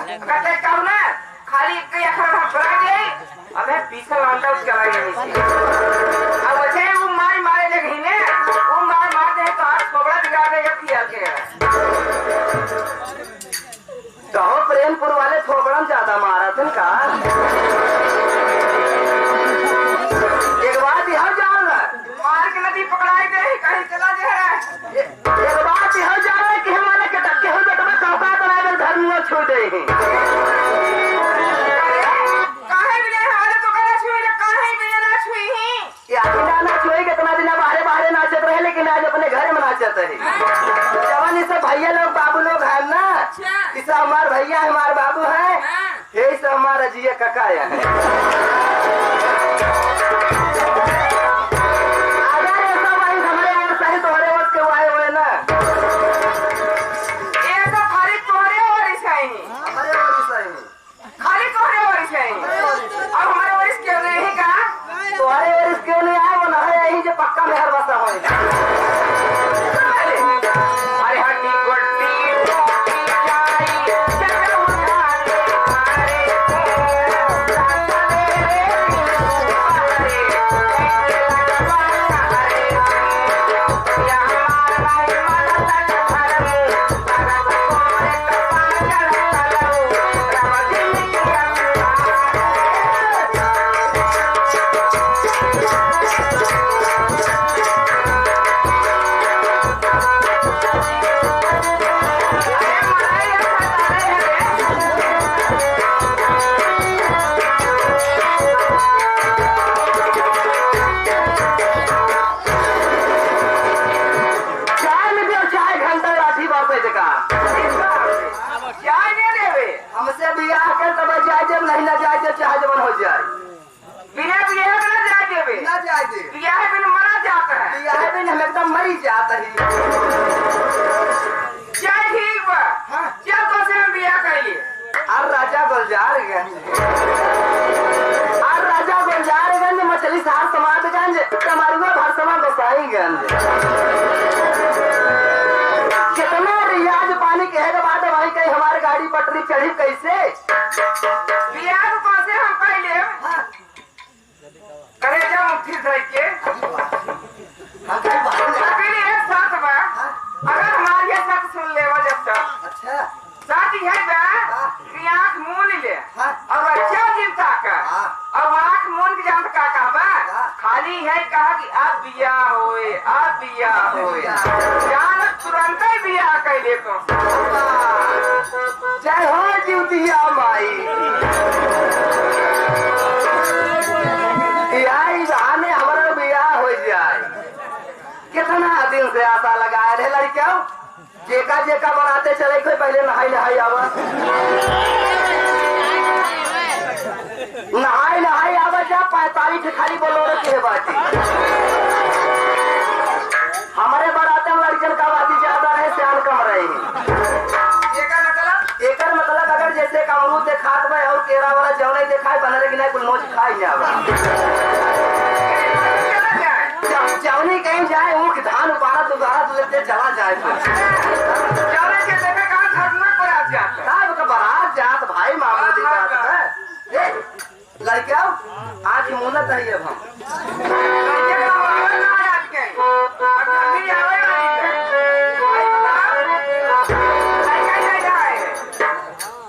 कहते कब ना खाली कई अखर हम पड़ा गए अबे पीछे लौंडा उसके लगे नहीं अब बचे वो मार मारे जगह ही ने वो मार मारते हैं तो आज पकड़ा दिखा दे ये किया के तो प्रेमपुर वाले थोबड़म ज्यादा मारा थे का एक बात यह जान मार के नदी पकड़ाई दे कहीं चला जाए एक बात यह जान कि हमारे के टक्के हो बेटा चौका तो अगर धर्म न छोड़ दे काहे भी नहीं हमारे तो करा छुई काहे भी ना छुई या ना छुई कितना दिन बाहर बाहर नाचत रहे लेकिन आज अपने घर में नाचत है जवानी से भैया लोग बाबू लोग हैं ना इस हमारे भैया हमारे बाबू है ये सब हमारा जिया कका है पक्का मेहर बसा हो हमसे बियाह कर तब जाए जब नहीं ना जाए जब चाहे जब हो जाए बिना बियाह के ना जाए देवे ना जाए दे बियाह बिन मरा जाता है बियाह बिन हम एकदम मरी जाता है क्या ठीक बा क्या तो से हम बियाह करिए और राजा गुलजारगंज मछली सार समाजगंज कमरुआ भरसमा गोसाईगंज कितना रियाज पानी कहेगा बात भाई कहीं हमारी गाड़ी पटरी चढ़ी कैसे बियाह कौन से हम पहले करे जा मुट्ठी धर के एक साथ बा अगर हमारी ये साथ सुन ले जब तक अच्छा साथी है बा कि आँख मून ले और अच्छा चिंता का और आँख मून की जानत का बा खाली है कहा कि आप बियाह होए जान तुरंत ही बियाह कैले तो जय हो जीवतिया माई बहाने हमारा बियाह हो जाए कितना दिन से आशा लगाए रहे लड़कियों जेका जेका बनाते चले कोई पहले नहाई नहाई आवा जा 45 खाली बोलोरो के बाती हमारे बराते में लड़कियों का बाती ज्यादा रहे सियान कम रहे एकर मतलब अगर जैसे अमरूद देखात में और केरा वाला जौन देखाए बना लेकिन कुल मोच खाई जावा जौनी कहीं जाए ऊख धान उपारा दोबारा लेते चला जाए जौने के देखे कहां घटना पर आ जाता साहब का बारात जात भाई मामूली बात है लड़कियों आज मुन्नत है अब हम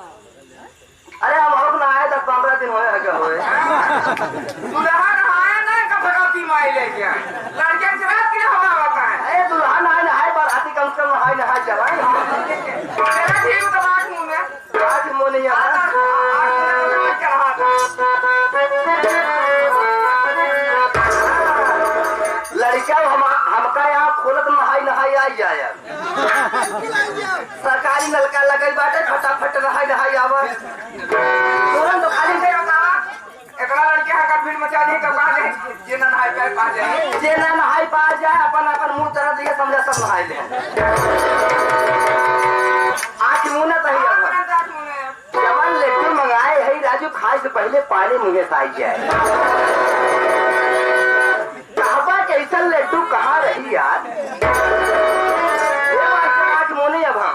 अरे हम ना आए 10-15 दिन हुए माई ले गया लड़के रात के हवा होता है अरे दुल्हन आए नहाए बराती कम से कम नहाए चलाए ठीक तो बात मुंह में आज मुंह नहीं आता लड़का हमका यहाँ खोलत नहाई आई जाए सरकारी नलका लगे बाटे फटाफट नहाई आवा तुरंत खाली से एकरा लड़के का भीड़ मचा दी कब बात है जे ना नहाई पा जाए जे ना नहाई पा जाए अपन मुंह तरह दिए समझा सब नहाई ले आँख मुंह ना तही जवान लड्डू मंगाए है राजू खाए से पहले पानी मुंह से आई जाए कहवा कैसा लड्डू कहाँ रही यार आज मोने अब हम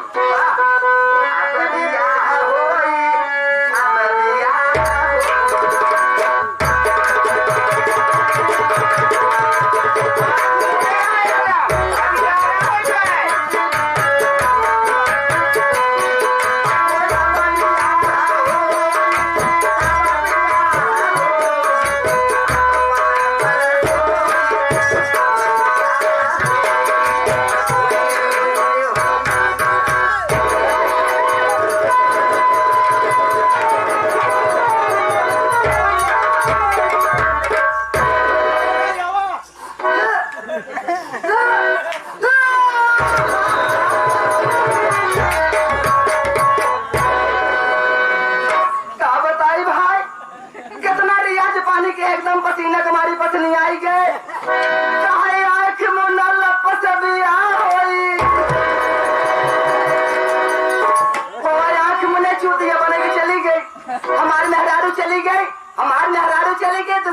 बाबू चले गए तो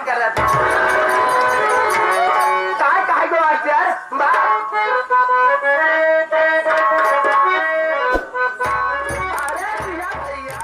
करत काय गो मास्टर बा अरे भैया भैया